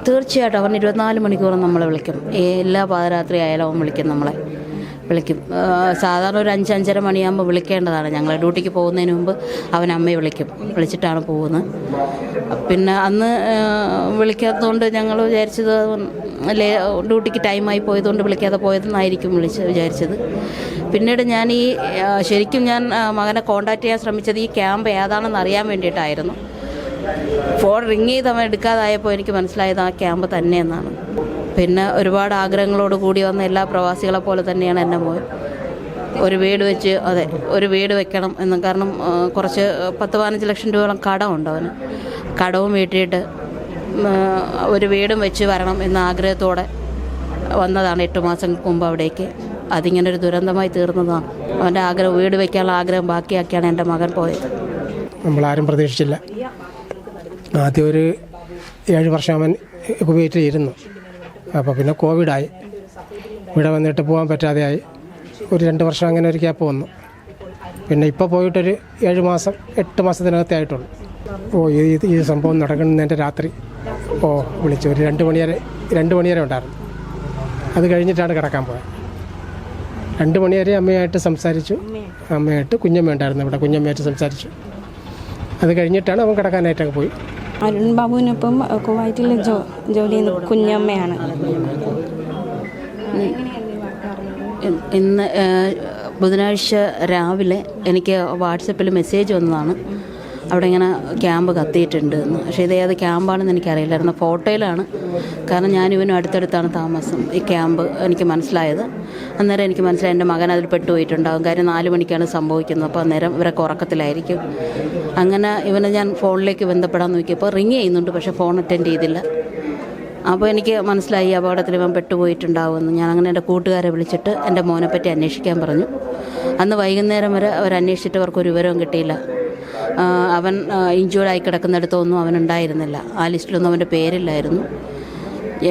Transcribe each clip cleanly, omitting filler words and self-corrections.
തീർച്ചയായിട്ടും അവൻ 24 മണിക്കൂറും നമ്മളെ വിളിക്കും. എല്ലാ പാതിരാത്രി ആയാലും അവൻ വിളിക്കും, നമ്മളെ വിളിക്കും. സാധാരണ ഒരു 5-5:30 മണിയാകുമ്പോൾ വിളിക്കേണ്ടതാണ്. ഞങ്ങൾ ഡ്യൂട്ടിക്ക് പോകുന്നതിന് മുമ്പ് അവൻ അമ്മയെ വിളിക്കും, വിളിച്ചിട്ടാണ് പോകുന്നത്. പിന്നെ അന്ന് വിളിക്കാത്തതുകൊണ്ട് ഞങ്ങൾ വിചാരിച്ചത് ഡ്യൂട്ടിക്ക് ടൈമായി പോയതുകൊണ്ട് വിളിക്കാതെ പോയതെന്നായിരിക്കും വിചാരിച്ചത്. പിന്നീട് ശരിക്കും ഞാൻ മകനെ കോൺടാക്റ്റ് ചെയ്യാൻ ശ്രമിച്ചത് ഈ ക്യാമ്പ് ഏതാണെന്ന് അറിയാൻ വേണ്ടിയിട്ടായിരുന്നു. ഫോൺ റിങ് ചെയ്ത് അവൻ എടുക്കാതായപ്പോൾ എനിക്ക് മനസ്സിലായത് ആ ക്യാമ്പ് തന്നെയെന്നാണ്. പിന്നെ ഒരുപാട് ആഗ്രഹങ്ങളോട് കൂടി വന്ന എല്ലാ പ്രവാസികളെ പോലെ തന്നെയാണ് എൻ്റെ മോൻ. ഒരു വീട് വെക്കണം എന്ന്. കാരണം കുറച്ച് 10-15 ലക്ഷം രൂപയോളം കടമുണ്ട് അവന്. കടവും വീട്ടിയിട്ട് ഒരു വീടും വെച്ച് വരണം എന്ന ആഗ്രഹത്തോടെ വന്നതാണ് 8 മാസങ്ങൾക്ക് മുമ്പ് അവിടേക്ക്. അതിങ്ങനൊരു ദുരന്തമായി തീർന്നതാണ്. അവൻ്റെ വീട് വയ്ക്കാനുള്ള ആഗ്രഹം ബാക്കിയാക്കിയാണ് എൻ്റെ മകൻ പോയത്. നമ്മളാരും പ്രതീക്ഷിച്ചില്ല. ആദ്യം ഒരു 7 വർഷം അവൻ കുവൈറ്റിലിരുന്നു. അപ്പോൾ പിന്നെ കോവിഡായി, ഇവിടെ വന്നിട്ട് പോകാൻ പറ്റാതെയായി. ഒരു 2 വർഷം അങ്ങനെ ഒരു ഗ്യാപ്പ് വന്നു. പിന്നെ ഇപ്പോൾ പോയിട്ടൊരു 7 മാസം 8 മാസത്തിനകത്തേ ആയിട്ടുള്ളൂ. ഈ സംഭവം നടക്കുന്നതിൻ്റെ രാത്രി വിളിച്ചു. ഒരു 2 മണി വരെ ഉണ്ടായിരുന്നു. അത് കഴിഞ്ഞിട്ടാണ് കിടക്കാൻ പോയത്. 2 മണി വരെ അമ്മയായിട്ട് സംസാരിച്ചു. കുഞ്ഞമ്മ ഉണ്ടായിരുന്നു ഇവിടെ, കുഞ്ഞമ്മയായിട്ട് സംസാരിച്ചു. അത് കഴിഞ്ഞിട്ടാണ് അവൻ കിടക്കാനായിട്ട് അങ്ങ് പോയി. അരുൺ ബാബുവിനൊപ്പം കുവൈറ്റിൽ ജോലി ചെയ്യുന്ന കുഞ്ഞമ്മയാണ്. ഇന്ന് ബുധനാഴ്ച രാവിലെ എനിക്ക് വാട്സപ്പിൽ മെസ്സേജ് വന്നതാണ്, അവിടെ ഇങ്ങനെ ക്യാമ്പ് കത്തിയിട്ടുണ്ട് എന്ന്. പക്ഷേ ഇതേത് ക്യാമ്പാണെന്ന് എനിക്കറിയില്ലായിരുന്നു. ഫോട്ടോയിലാണ്. കാരണം ഞാനിവനും അടുത്തടുത്താണ് താമസം. ഈ ക്യാമ്പ് എനിക്ക് മനസ്സിലായത് അന്നേരം എനിക്ക് മനസ്സിലായി എൻ്റെ മകൻ അതിൽ പെട്ടുപോയിട്ടുണ്ടാകും. കാര്യം 4 മണിക്കാണ് സംഭവിക്കുന്നത്. അപ്പോൾ അന്നേരം ഇവരൊക്കെ ഉറക്കത്തിലായിരിക്കും. അങ്ങനെ ഇവനെ ഞാൻ ഫോണിലേക്ക് ബന്ധപ്പെടാൻ നോക്കിയപ്പോൾ റിങ് ചെയ്യുന്നുണ്ട്, പക്ഷേ ഫോൺ അറ്റൻഡ് ചെയ്തില്ല. അപ്പോൾ എനിക്ക് മനസ്സിലായി അപകടത്തിൽ ഇവൻ പെട്ടുപോയിട്ടുണ്ടാവുമെന്ന്. ഞാൻ അങ്ങനെ എൻ്റെ കൂട്ടുകാരെ വിളിച്ചിട്ട് എൻ്റെ മോനെപ്പറ്റി അന്വേഷിക്കാൻ പറഞ്ഞു. അന്ന് വൈകുന്നേരം വരെ അവരന്വേഷിച്ചിട്ട് അവർക്കൊരു വിവരവും കിട്ടിയില്ല. അവൻ ഇഞ്ചുർഡായി കിടക്കുന്നിടത്തൊന്നും അവനുണ്ടായിരുന്നില്ല. ആ ലിസ്റ്റിലൊന്നും അവൻ്റെ പേരില്ലായിരുന്നു.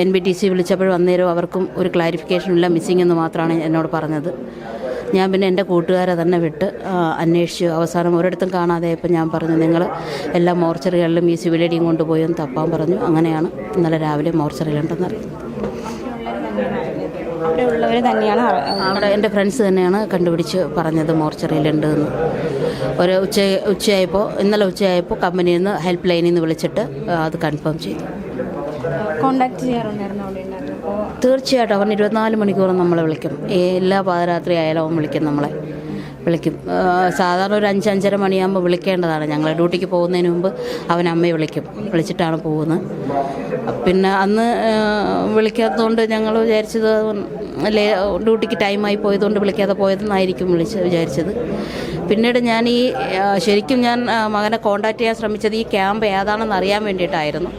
NBTC വിളിച്ചപ്പോഴും അന്നേരം അവർക്കും ഒരു ക്ലാരിഫിക്കേഷനില്ല, മിസ്സിംഗ് എന്ന് മാത്രമാണ് എന്നോട് പറഞ്ഞത്. ഞാൻ പിന്നെ എൻ്റെ കൂട്ടുകാരെ തന്നെ വിട്ട് അന്വേഷിച്ചു. അവസാനം ഒരിടത്തും കാണാതെയപ്പോൾ ഞാൻ പറഞ്ഞു, നിങ്ങൾ എല്ലാ മോർച്ചറികളിലും ഈ സിവിൽ ഐഡിയും കൊണ്ടുപോയി ഒന്ന് തപ്പാൻ പറഞ്ഞു. അങ്ങനെയാണ് ഇന്നലെ രാവിലെ മോർച്ചറിയിലുണ്ടെന്ന് അറിയുന്നത്. അവിടെ എൻ്റെ ഫ്രണ്ട്സ് തന്നെയാണ് കണ്ടുപിടിച്ച് പറഞ്ഞത് മോർച്ചറിയിലുണ്ട് എന്ന്. ഇന്നലെ ഉച്ചയായപ്പോൾ കമ്പനിയിൽ നിന്ന് ഹെൽപ്പ് ലൈനിൽ നിന്ന് വിളിച്ചിട്ട് അത് കൺഫേം ചെയ്തു. കോണ്ടാക്ട് ചെയ്യാറുണ്ടായിരുന്നു അവിടെ? തീർച്ചയായിട്ടും അവൻ 24 മണിക്കൂറും നമ്മളെ വിളിക്കും. എല്ലാ പാതിരാത്രി ആയാലും അവൻ വിളിക്കും, നമ്മളെ വിളിക്കും. സാധാരണ ഒരു 5-5:30 മണിയാകുമ്പോൾ വിളിക്കേണ്ടതാണ്. ഞങ്ങൾ ഡ്യൂട്ടിക്ക് പോകുന്നതിന് മുമ്പ് അവൻ അമ്മയെ വിളിക്കും, വിളിച്ചിട്ടാണ് പോകുന്നത്. പിന്നെ അന്ന് വിളിക്കാത്തതുകൊണ്ട് ഞങ്ങൾ വിചാരിച്ചത് ഡ്യൂട്ടിക്ക് ടൈമായി പോയതുകൊണ്ട് വിളിക്കാതെ പോയതെന്നായിരിക്കും വിചാരിച്ചത്. പിന്നീട് ശരിക്കും ഞാൻ മകനെ കോൺടാക്റ്റ് ചെയ്യാൻ ശ്രമിച്ചത് ഈ ക്യാമ്പ് ഏതാണെന്ന് അറിയാൻ വേണ്ടിയിട്ടായിരുന്നു.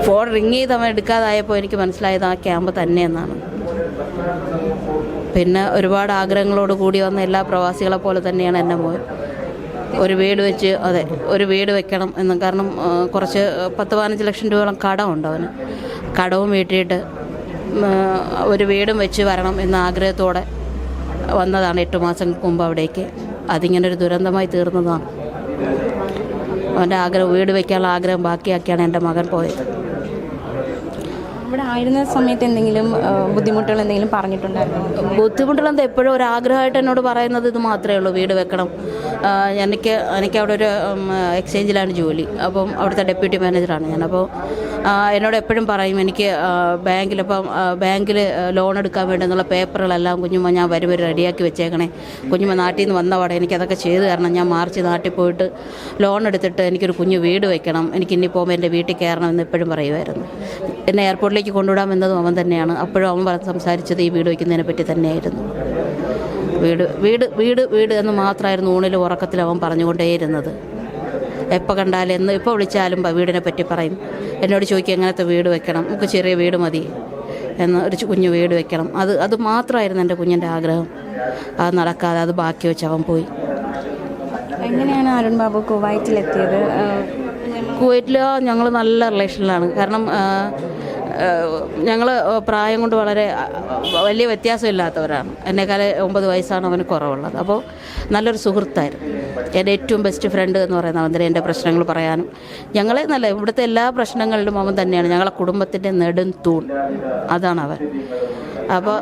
ഫോൺ റിങ് ചെയ്ത് അവൻ എടുക്കാതായപ്പോൾ എനിക്ക് മനസ്സിലായത് ആ ക്യാമ്പ് തന്നെയെന്നാണ്. പിന്നെ ഒരുപാട് ആഗ്രഹങ്ങളോട് കൂടി വന്ന എല്ലാ പ്രവാസികളെ പോലെ തന്നെയാണ് എൻ്റെ മോൻ. ഒരു വീട് വെക്കണം എന്ന്. കാരണം കുറച്ച് 10-15 ലക്ഷം രൂപയോളം കടമുണ്ട് അവന്. കടവും വീട്ടിയിട്ട് ഒരു വീടും വെച്ച് വരണം എന്ന ആഗ്രഹത്തോടെ വന്നതാണ് 8 മാസങ്ങൾക്ക് മുമ്പ് അവിടേക്ക്. അതിങ്ങനൊരു ദുരന്തമായി തീർന്നതാണ്. അവൻ്റെ വീട് വയ്ക്കാനുള്ള ആഗ്രഹം ബാക്കിയാക്കിയാണ് എൻ്റെ മകൻ പോയത്. ഇവിടെ ആയിരുന്ന സമയത്ത് എന്തെങ്കിലും ബുദ്ധിമുട്ടുകൾ എന്തെങ്കിലും പറഞ്ഞിട്ടുണ്ടായിരുന്നു? ബുദ്ധിമുട്ടുകളെന്താ, എപ്പോഴും ഒരു ആഗ്രഹമായിട്ട് എന്നോട് പറയുന്നത് ഇത് മാത്രമേ ഉള്ളൂ, വീട് വെക്കണം. എനിക്ക് അവിടെ ഒരു എക്സ്ചേഞ്ചിലാണ് ജോലി. അപ്പം അവിടുത്തെ ഡെപ്യൂട്ടി മാനേജറാണ് ഞാൻ. അപ്പോൾ എന്നോട് എപ്പോഴും പറയും, എനിക്ക് ബാങ്കിൽ ലോൺ എടുക്കാൻ വേണ്ടുന്നുള്ള പേപ്പറുകളെല്ലാം കുഞ്ഞുമ്മ ഞാൻ വരും റെഡിയാക്കി വെച്ചേക്കണേ. കുഞ്ഞുമ്മ നാട്ടിൽ നിന്ന് വന്നപാടെ എനിക്കതൊക്കെ ചെയ്തു തരണം. ഞാൻ മാർച്ച് നാട്ടിൽ പോയിട്ട് ലോൺ എടുത്തിട്ട് എനിക്കൊരു കുഞ്ഞു വീട് വെക്കണം. എനിക്ക് ഇനി പോകുമ്പോൾ എൻ്റെ വീട്ടിൽ കയറണം എന്ന് എപ്പോഴും പറയുമായിരുന്നു. എന്നെ എയർപോർട്ടിലേക്ക് കൊണ്ടുവിടാമെന്നതും അവൻ തന്നെയാണ്. അപ്പോഴും അവൻ സംസാരിച്ചത് ഈ വീട് വയ്ക്കുന്നതിനെ പറ്റി തന്നെയായിരുന്നു. വീട് എന്ന് മാത്രമായിരുന്നു ഊണിലും ഉറക്കത്തിൽ അവൻ പറഞ്ഞുകൊണ്ടേയിരുന്നത്. എപ്പോൾ കണ്ടാലും എപ്പോൾ വിളിച്ചാലും വീടിനെ പറ്റി പറയും. എന്നോട് ചോദിക്കും എങ്ങനത്തെ വീട് വെക്കണം, നമുക്ക് ചെറിയ വീട് മതി എന്ന്, ഒരു കുഞ്ഞു വീട് വെക്കണം. അത് മാത്രമായിരുന്നു എൻ്റെ കുഞ്ഞിൻ്റെ ആഗ്രഹം. അത് നടക്കാതെ അത് ബാക്കി വെച്ച് അവൻ പോയി. എങ്ങനെയാണ് അരുൺ ബാബു കുവൈറ്റിലെത്തിയത്? കുവൈറ്റിൽ ഞങ്ങൾ നല്ല റിലേഷനിലാണ്. കാരണം ഞങ്ങൾ പ്രായം കൊണ്ട് വളരെ വലിയ വ്യത്യാസമില്ലാത്തവരാണ്. എന്നെക്കാൾ 9 വയസ്സാണ് അവന് കുറവുള്ളത്. അപ്പോൾ നല്ലൊരു സുഹൃത്തായിരുന്നു. എൻ്റെ ഏറ്റവും ബെസ്റ്റ് ഫ്രണ്ട് എന്ന് പറയുന്ന അവൻ എൻ്റെ പ്രശ്നങ്ങൾ പറയാനും ഞങ്ങളെ നല്ല ഇവിടുത്തെ എല്ലാ പ്രശ്നങ്ങളിലും അവൻ തന്നെയാണ് ഞങ്ങളെ കുടുംബത്തിൻ്റെ നെടും തൂൺ. അതാണ് അവൻ. അപ്പോൾ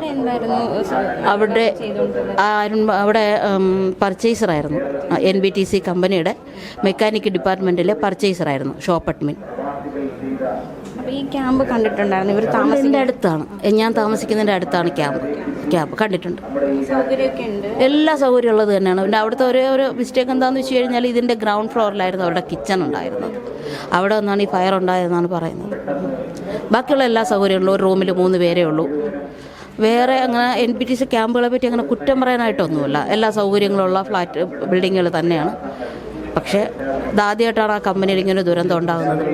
അവിടെ പർച്ചേസറായിരുന്നു. NBTC കമ്പനിയുടെ മെക്കാനിക് ഡിപ്പാർട്ട്മെൻറ്റിലെ പർച്ചേസറായിരുന്നു, ഷോപ്പ് അഡ്മിൻ. അപ്പോൾ ഈ ക്യാമ്പ് കണ്ടിട്ടുണ്ടായിരുന്നു? ഇവർ താമസിൻ്റെ അടുത്താണ്, ഞാൻ താമസിക്കുന്നതിൻ്റെ അടുത്താണ് ക്യാമ്പ് കണ്ടിട്ടുണ്ട്. സൗകര്യമൊക്കെ ഉണ്ട്, എല്ലാ സൗകര്യം ഉള്ളത് തന്നെയാണ്. പിന്നെ അവിടുത്തെ ഒരു മിസ്റ്റേക്ക് എന്താണെന്ന് വെച്ച് കഴിഞ്ഞാൽ ഇതിൻ്റെ ഗ്രൗണ്ട് ഫ്ലോറിലായിരുന്നു അവരുടെ കിച്ചൺ ഉണ്ടായിരുന്നത്. അവിടെ നിന്നാണ് ഈ ഫയർ ഉണ്ടായതെന്നാണ് പറയുന്നത്. ബാക്കിയുള്ള എല്ലാ സൗകര്യമുള്ളൂ. ഒരു റൂമിൽ 3 പേരേ ഉള്ളൂ. വേറെ അങ്ങനെ NBTC ക്യാമ്പുകളെ പറ്റി അങ്ങനെ കുറ്റം പറയാനായിട്ടൊന്നുമില്ല. എല്ലാ സൗകര്യങ്ങളുള്ള ഫ്ലാറ്റ് ബിൽഡിങ്ങുകൾ തന്നെയാണ്. പക്ഷേ ഇതാദ്യമായിട്ടാണ് ആ കമ്പനിയിൽ ഇങ്ങനെ ദുരന്തം ഉണ്ടാകുന്നത്.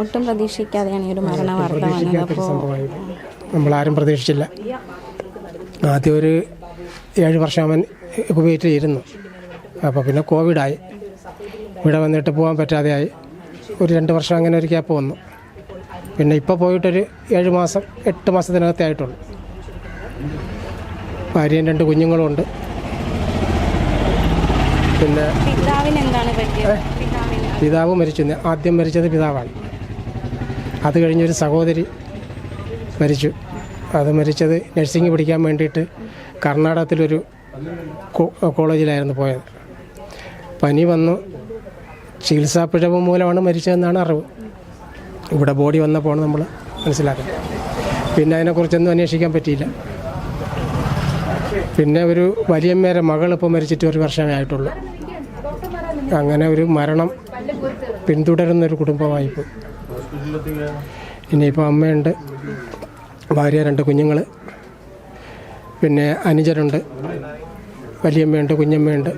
ഒട്ടും പ്രതീക്ഷിക്കാതെയാണ് ഈ ഒരു മരണ വാർത്ത വന്നത്. അപ്പോൾ നമ്മളാരും പ്രതീക്ഷിച്ചില്ല. ആദ്യം ഒരു 7 വർഷം അവൻ കുവൈറ്റിലിരുന്നു. അപ്പോൾ പിന്നെ കോവിഡായി. ഇവിടെ വന്നിട്ട് പോകാൻ പറ്റാതെയായി. ഒരു 2 വർഷം അങ്ങനെ ഒരു ഗ്യാപ്പ് വന്നു. പിന്നെ ഇപ്പോൾ പോയിട്ടൊരു 7 മാസം 8 മാസത്തിനകത്തേ ആയിട്ടുള്ളൂ. ഭാര്യയും 2 കുഞ്ഞുങ്ങളുമുണ്ട്. പിന്നെ പിതാവിന് എന്താണ് പറ്റിയത്? പിതാവ് മരിച്ചു. ആദ്യം മരിച്ചത് പിതാവാണ്. അത് കഴിഞ്ഞൊരു സഹോദരി മരിച്ചു. അത് മരിച്ചത് നഴ്സിംഗ് പഠിക്കാൻ വേണ്ടിയിട്ട് കർണാടകത്തിലൊരു കോളേജിലായിരുന്നു പോയത്. പനി വന്നു, ചികിത്സാ പിഴവ് മൂലമാണ് മരിച്ചതെന്നാണ് അറിവ്. ഇവിടെ ബോഡി വന്നപ്പോൾ നമ്മൾ മനസ്സിലാക്കുന്നത്. പിന്നെ അതിനെക്കുറിച്ചൊന്നും അന്വേഷിക്കാൻ പറ്റിയില്ല. പിന്നെ ഒരു വലിയമ്മേരെ മകൾ ഇപ്പോൾ മരിച്ചിട്ട് 1 വർഷമേ ആയിട്ടുള്ളൂ. അങ്ങനെ ഒരു മരണം പിന്തുടരുന്നൊരു കുടുംബമായിപ്പോൾ. ഇനിയിപ്പോൾ അമ്മയുണ്ട്, ഭാര്യ, 2 കുഞ്ഞുങ്ങൾ, പിന്നെ അനുജരുണ്ട്, വലിയമ്മയുണ്ട്, കുഞ്ഞമ്മയുണ്ട്.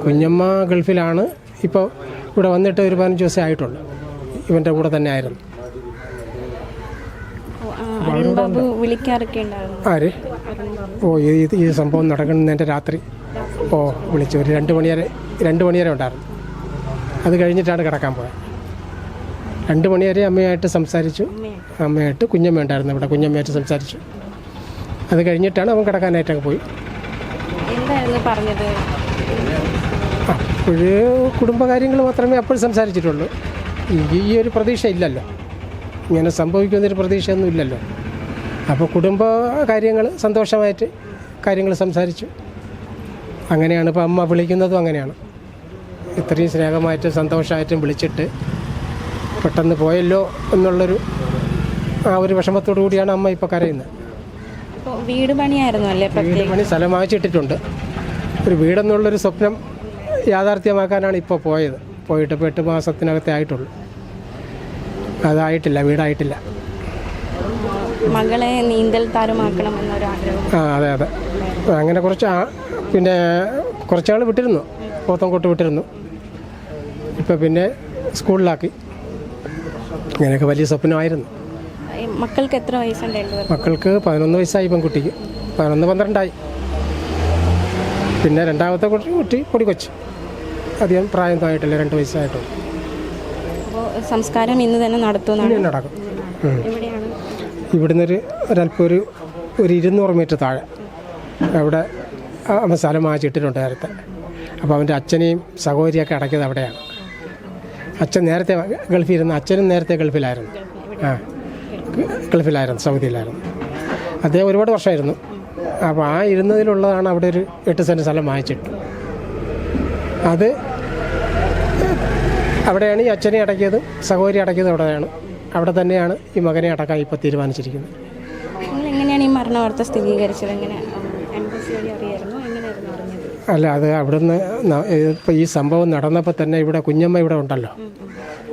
കുഞ്ഞമ്മ ഗൾഫിലാണ്. ഇപ്പോൾ ഇവിടെ വന്നിട്ട് ഒരു 15 ദിവസമേ ആയിട്ടുള്ളൂ. ഇവൻ്റെ കൂടെ തന്നെ ആയിരുന്നു. ആര്? ഈ സംഭവം നടക്കുന്നതിൻ്റെ രാത്രി വിളിച്ചു. ഒരു 2 മണി വരെ ഉണ്ടായിരുന്നു. അത് കഴിഞ്ഞിട്ടാണ് കിടക്കാൻ പോയത്. 2 മണി വരെ അമ്മയായിട്ട് സംസാരിച്ചു. അമ്മയായിട്ട് കുഞ്ഞമ്മ ഉണ്ടായിരുന്നു ഇവിടെ. കുഞ്ഞമ്മയായിട്ട് സംസാരിച്ചു. അത് കഴിഞ്ഞിട്ടാണ് അവൻ കിടക്കാനായിട്ടൊക്കെ പോയി. അപ്പോഴ് കുടുംബകാര്യങ്ങൾ മാത്രമേ അപ്പോൾ സംസാരിച്ചിട്ടുള്ളൂ. ഈ ഒരു പ്രതീക്ഷ ഇല്ലല്ലോ, ഇങ്ങനെ സംഭവിക്കുന്നൊരു പ്രതീക്ഷയൊന്നും ഇല്ലല്ലോ. അപ്പോൾ കുടുംബ കാര്യങ്ങൾ സന്തോഷമായിട്ട് കാര്യങ്ങൾ സംസാരിച്ചു. അങ്ങനെയാണ് ഇപ്പോൾ അമ്മ വിളിക്കുന്നതും. അങ്ങനെയാണ് ഇത്രയും സ്നേഹമായിട്ട് സന്തോഷമായിട്ടും വിളിച്ചിട്ട് പെട്ടെന്ന് പോയല്ലോ എന്നുള്ളൊരു ഒരു വിഷമത്തോടു കൂടിയാണ് അമ്മ ഇപ്പോൾ കരയുന്നത്. വീട് പണിയായിരുന്നു അല്ലേ? വീട് പണി സ്ഥലം വാങ്ങിച്ചിട്ടിട്ടുണ്ട്. ഒരു വീടെന്നുള്ളൊരു സ്വപ്നം യാഥാർത്ഥ്യമാക്കാനാണ് ഇപ്പോൾ പോയത്. പോയിട്ട് ഇപ്പോൾ 8 മാസത്തിനകത്തേ ആയിട്ടുള്ളൂ. അതായിട്ടില്ല, വീടായിട്ടില്ല. മകളെ നീന്തൽ താരമാക്കണമെന്നൊരാഗ്രഹം. അതെ. അങ്ങനെ പിന്നെ കുറച്ചാൾ വിട്ടിരുന്നു, പോത്തൻകോട്ട് വിട്ടിരുന്നു. ഇപ്പം പിന്നെ സ്കൂളിലാക്കി. അങ്ങനെയൊക്കെ വലിയ സ്വപ്നമായിരുന്നു. മക്കൾക്ക് എത്ര വയസ്സുണ്ടായിരുന്നു? മക്കൾക്ക് 11 വയസ്സായി. പെൺകുട്ടിക്ക് 11-12 പിന്നെ രണ്ടാമത്തെ കുട്ടി പൊടിക്കൊച്ച്, അധികം പ്രായമൊന്നും ആയിട്ടില്ല, 2 വയസ്സായിട്ടുള്ളൂ. അപ്പോൾ സംസ്കാരം ഇന്ന് തന്നെ നടത്തും? നടക്കും. ഇവിടുന്ന് ഒരു 200 മീറ്റർ താഴെ അവിടെ അവൻ സ്ഥലം വാങ്ങിച്ചിട്ടിട്ടുണ്ട് നേരത്തെ. അപ്പോൾ അവൻ്റെ അച്ഛനെയും സഹോദരിയൊക്കെ അടക്കിയത് അവിടെയാണ്. അച്ഛൻ നേരത്തെ ഗൾഫിലിരുന്നു. അച്ഛനും നേരത്തെ ഗൾഫിലായിരുന്നു. ഗൾഫിലായിരുന്നു, സൗദിയിലായിരുന്നു. അദ്ദേഹം ഒരുപാട് വർഷമായിരുന്നു. അപ്പോൾ ഇരുന്നതിലുള്ളതാണ് അവിടെ ഒരു 8 സെൻറ്റ് സ്ഥലം വാങ്ങിച്ചിട്ടു. അത് അവിടെയാണ് ഈ അച്ഛനെ അടക്കിയതും സഹോദരി അടക്കിയതും അവിടെയാണ്. അവിടെ തന്നെയാണ് ഈ മകനെ അടക്കാൻ ഇപ്പോൾ തീരുമാനിച്ചിരിക്കുന്നത്. എങ്ങനെയാണ് ഈ മരണ വാർത്ത സ്ഥിരീകരിച്ചത്? അല്ല, അത് അവിടുന്ന് ഇപ്പോൾ ഈ സംഭവം നടന്നപ്പോൾ തന്നെ ഇവിടെ കുഞ്ഞമ്മ ഇവിടെ ഉണ്ടല്ലോ.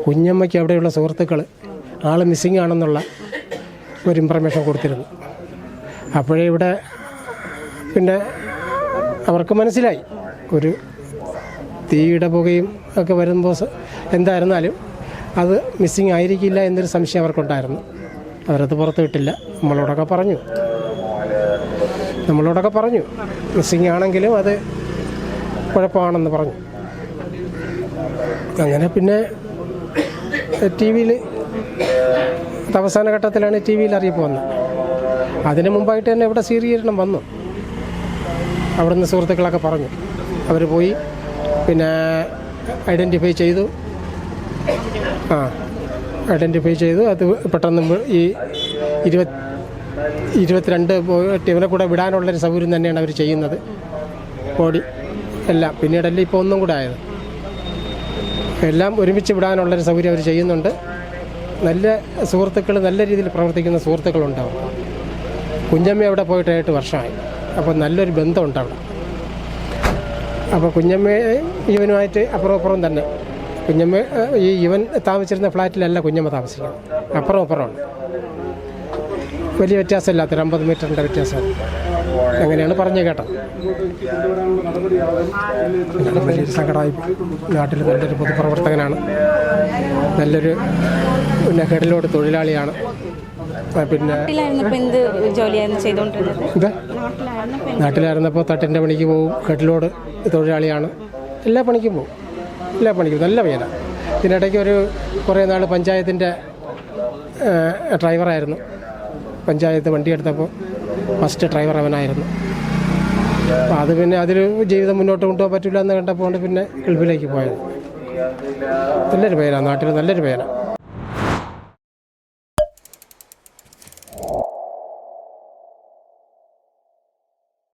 കുഞ്ഞമ്മയ്ക്ക് അവിടെയുള്ള സുഹൃത്തുക്കൾ ആൾ മിസ്സിങ് ആണെന്നുള്ള ഒരു ഇൻഫർമേഷൻ കൊടുത്തിരുന്നു. അപ്പോഴേ ഇവിടെ പിന്നെ അവർക്ക് മനസ്സിലായി ഒരു തീയുടെ പുകയും ഒക്കെ വരുമ്പോൾ എന്തായിരുന്നാലും അത് മിസ്സിങ് ആയിരിക്കില്ല എന്നൊരു സംശയം അവർക്കുണ്ടായിരുന്നു. അവരത് പുറത്ത് വിട്ടില്ല. നമ്മളോടൊക്കെ പറഞ്ഞു മിസ്സിങ് ആണെങ്കിലും അത് കുഴപ്പമാണെന്ന് പറഞ്ഞു. അങ്ങനെ പിന്നെ TV-യിൽ അത് അവസാന ഘട്ടത്തിലാണ് ടി വിയിൽ അറിയിപ്പ് വന്നത്. അതിന് മുമ്പായിട്ട് തന്നെ ഇവിടെ സ്ഥിരീകരണം വന്നു. അവിടുന്ന് സുഹൃത്തുക്കളൊക്കെ പറഞ്ഞു, അവർ പോയി പിന്നെ ഐഡൻറ്റിഫൈ ചെയ്തു. ഐഡൻറ്റിഫൈ ചെയ്തു. അത് പെട്ടെന്ന് ഈ 22 ഇവനെ കൂടെ വിടാനുള്ളൊരു സൗകര്യം തന്നെയാണ് അവർ ചെയ്യുന്നത്. ബോഡി എല്ലാം പിന്നീടല്ലേ ഇപ്പോൾ ഒന്നും കൂടെ ആയത്. എല്ലാം ഒരുമിച്ച് വിടാനുള്ളൊരു സൗകര്യം അവർ ചെയ്യുന്നുണ്ട്. നല്ല സുഹൃത്തുക്കൾ, നല്ല രീതിയിൽ പ്രവർത്തിക്കുന്ന സുഹൃത്തുക്കളുണ്ടാവും. കുഞ്ഞമ്മ അവിടെ പോയിട്ട് 8 വർഷമായി. അപ്പോൾ നല്ലൊരു ബന്ധമുണ്ട് അവിടെ. അപ്പോൾ കുഞ്ഞമ്മ ഇവനുമായിട്ട് അപ്പുറം തന്നെ. കുഞ്ഞമ്മ ഇവൻ താമസിച്ചിരുന്ന ഫ്ലാറ്റിലല്ല കുഞ്ഞമ്മ താമസിക്കുന്നത്, അപ്പുറമാണ്. വലിയ വ്യത്യാസമില്ലാത്തൊരു 50 മീറ്ററിൻ്റെ വ്യത്യാസം. അങ്ങനെയാണ് പറഞ്ഞു കേട്ടത്. വലിയൊരു സങ്കടമായി. നാട്ടിൽ നല്ലൊരു പൊതുപ്രവർത്തകനാണ്, നല്ലൊരു പിന്നെ ഹെഡിലോട് തൊഴിലാളിയാണ്. പിന്നെ എന്ത് ജോലിയായിരുന്നു ചെയ്തുകൊണ്ടിരുന്നത്? നാട്ടിലായിരുന്നപ്പോൾ തട്ടിൻ്റെ പണിക്ക് പോകും, ഹെഡിലോട് തൊഴിലാളിയാണ്. എല്ലാ പണിക്കും പോകും, നല്ല പയ്യനാണ്. ഇതിനിടയ്ക്ക് കുറേ നാൾ പഞ്ചായത്തിൻ്റെ ഡ്രൈവറായിരുന്നു. പഞ്ചായത്ത് വണ്ടി എടുത്തപ്പോൾ ഫസ്റ്റ് ഡ്രൈവർ അവനായിരുന്നു. അപ്പോൾ അത് പിന്നെ അതിൽ ജീവിതം മുന്നോട്ട് കൊണ്ടുപോകാൻ പറ്റില്ല എന്ന് കണ്ടപ്പോൾ പിന്നെ ഗൾഫിലേക്ക് പോയത്. നല്ലൊരു പയ്യനാണ്, നാട്ടിൽ നല്ലൊരു പയ്യനാണ്.